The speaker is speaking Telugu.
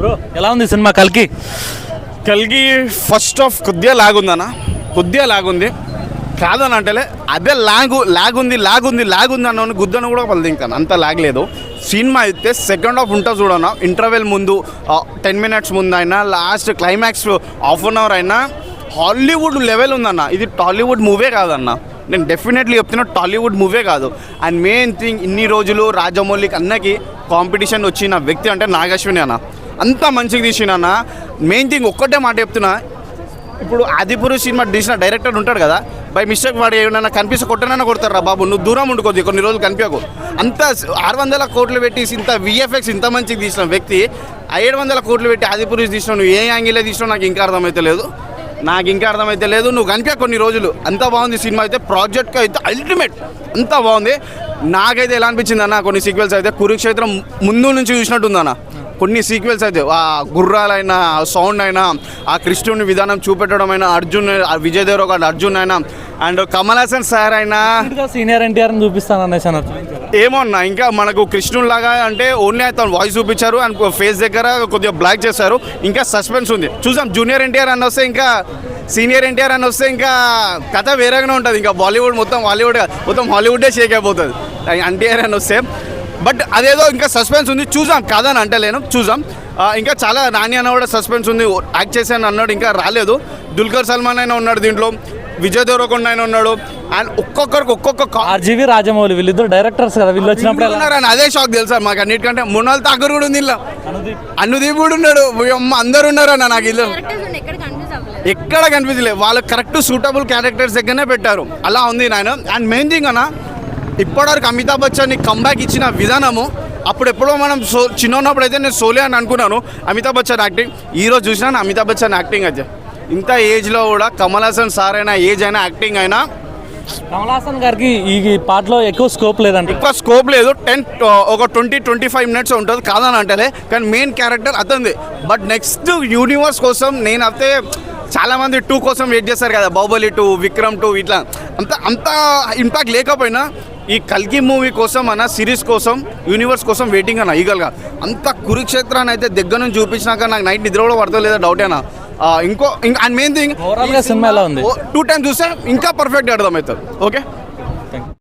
బ్రో ఎలా ఉంది సినిమా కల్కి? కల్కి ఫస్ట్ ఆఫ్ కొద్దిగా లాగుంది కాదని అంటేలే అదే లాగుంది అన్న గుద్దను కూడా పలది ఇంకా అంత లాగలేదు. సినిమా అయితే సెకండ్ హాఫ్ ఉంటుంది చూడన్నా, ఇంటర్వెల్ ముందు 10 minutes ముందు అయినా లాస్ట్ క్లైమాక్స్ ½ an hour అయినా హాలీవుడ్ లెవెల్ ఉందన్న. ఇది టాలీవుడ్ మూవే కాదన్న, నేను డెఫినెట్లీ చెప్తున్నా టాలీవుడ్ మూవే కాదు. అండ్ మెయిన్ థింగ్ ఇన్ని రోజులు రాజమౌళి అన్నకి కాంపిటీషన్ వచ్చిన వ్యక్తి అంటే నాగశ్విని అన్న. అంత మంచిగా తీసినన్న. మెయిన్ థింగ్ ఒక్కటే మాట చెప్తున్నా, ఇప్పుడు ఆదిపురుష్ సినిమా తీసిన డైరెక్టర్ ఉంటాడు కదా, బై మిస్టేక్ వాడు ఏమైనా కనిపిస్తే కొట్టనన్నా కొడతారా బాబు, నువ్వు దూరం ఉండుకోద్ది కొన్ని రోజులు కనిపించకు. అంత 600 కోట్లు పెట్టి ఇంత విఎఫ్ఎక్స్ ఇంత మంచిగా తీసిన వ్యక్తి 700 కోట్లు పెట్టి ఆదిపురుష్ తీసినావు, నువ్వు ఏ యాంగిల్లో తీసినావు నాకు ఇంకా అర్థమైతే లేదు. నువ్వు కనిపించ కొన్ని రోజులు. అంత బాగుంది సినిమా అయితే, ప్రాజెక్ట్ అయితే అల్టిమేట్, అంత బాగుంది. నాకైతే ఎలా అనిపించింది అన్న, కొన్ని సీక్వెల్స్ అయితే కురుక్షేత్రం ముందు నుంచి చూసినట్టుందన్న. కొన్ని సీక్వెల్స్ అయితే ఆ గుర్రాలైనా, సౌండ్ అయినా, ఆ కృష్ణుని విధానం చూపెట్టడం అయినా, విజయ్ దేవరకొండ అర్జున్ అయినా, అండ్ కమల్ హాసన్ సార్ అయినా సీనియర్ ఎన్టీఆర్ చూపిస్తాను అనేసి ఏమో అన్న. ఇంకా మనకు కృష్ణుని లాగా అంటే ఓన్లీ అతను వాయిస్ చూపించారు అండ్ ఫేస్ దగ్గర కొద్దిగా బ్లాక్ చేశారు. ఇంకా సస్పెన్స్ ఉంది, చూసాం. జూనియర్ ఎన్టీఆర్ అని వస్తే ఇంకా, సీనియర్ ఎన్టీఆర్ అని వస్తే ఇంకా కథ వేరేగానే ఉంటుంది. ఇంకా బాలీవుడ్ మొత్తం హాలీవుడే షేక్ అయిపోతుంది ఎన్టీఆర్ అని వస్తే. బట్ అదేదో ఇంకా సస్పెన్స్ ఉంది, చూసాం. కాదని అంటలేను, చూసాం. ఇంకా చాలా నాని అన్న కూడా సస్పెన్స్ ఉంది, యాక్ట్ చేశాను అన్నాడు, ఇంకా రాలేదు. దుల్కర్ సల్మాన్ అయినా ఉన్నాడు దీంట్లో, విజయ్ దేవరకొండ అయినా ఉన్నాడు. అండ్ ఒక్కొక్కరికి ఒక్కొక్క ఆర్జీవి రాజమౌళి వీళ్ళిద్దరు డైరెక్టర్స్ కదా, వీళ్ళు వచ్చినప్పుడు అదే షాక్ తెలుసా మాకు. అన్నిటికంటే మృణాల్ ఠాకూర్ కూడా ఉంది, ఇలా అనుదీప్ కూడా ఉన్నాడు, అందరు ఉన్నారు అన్న. నాకు ఇల్లు ఎక్కడ కనిపించలేదు, వాళ్ళు కరెక్ట్ సూటబుల్ క్యారెక్టర్స్ దగ్గరనే పెట్టారు, అలా ఉంది నాయన. అండ్ మెయిన్ థింగ్ అన్న, ఇప్పటివరకు అమితాబ్ బచ్చన్ కంబ్యాక్ ఇచ్చిన విధానము, అప్పుడెప్పుడో మనం చిన్నప్పుడు అయితే నేను సోలే అని అనుకున్నాను అమితాబ్ బచ్చన్ యాక్టింగ్. ఈరోజు చూసినా అమితాబ్ బచ్చన్ యాక్టింగ్ అయితే ఇంత ఏజ్లో కూడా కమల్ హాసన్ సార్ అయినా, ఏజ్ అయినా, యాక్టింగ్ అయినా. కమల్ హాసన్ గారికి ఈ పాటలో ఎక్కువ స్కోప్ లేదండి, ఎక్కువ స్కోప్ లేదు. ఒక 20-25 minutes ఉంటుంది కాదని అంటలే, కానీ మెయిన్ క్యారెక్టర్ అతనిది. బట్ నెక్స్ట్ యూనివర్స్ కోసం నేను అయితే చాలామంది 2 కోసం వెయిట్ చేస్తారు కదా, బాహుబలి 2, విక్రమ్ 2 ఇట్లా. అంత ఇంపాక్ట్ లేకపోయినా ఈ కల్కి మూవీ కోసం అన్న, సిరీస్ కోసం, యూనివర్స్ కోసం వెయిటింగ్ అన్న ఈగల్గా. అంత కురుక్షేత్రాన్ని అయితే దగ్గర నుంచి చూపించినాక నాకు నైట్ నిద్ర కూడా పడతలేదా డౌటేనా. అండ్ మెయిన్ థింగ్ సినిమా ఎలా ఉంది, 2 times చూస్తే ఇంకా పర్ఫెక్ట్గా అర్థమవుతుంది. ఓకే.